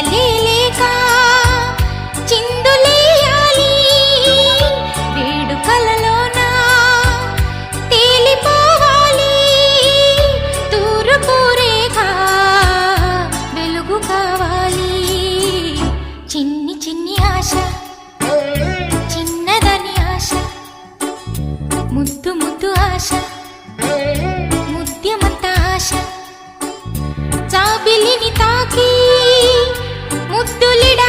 చింతలేక చిందులేయాలి వేడుకలలోన తేలిపోవాలి తూర్పు రేఖ వెలుగు కావాలి చిన్ని చిన్ని ఆశ చిన్నదని ఆశ ముద్దు ముద్దు ఆశ ముద్యమంత ఆశ జాబిలిని తాకి ముద్దులిడా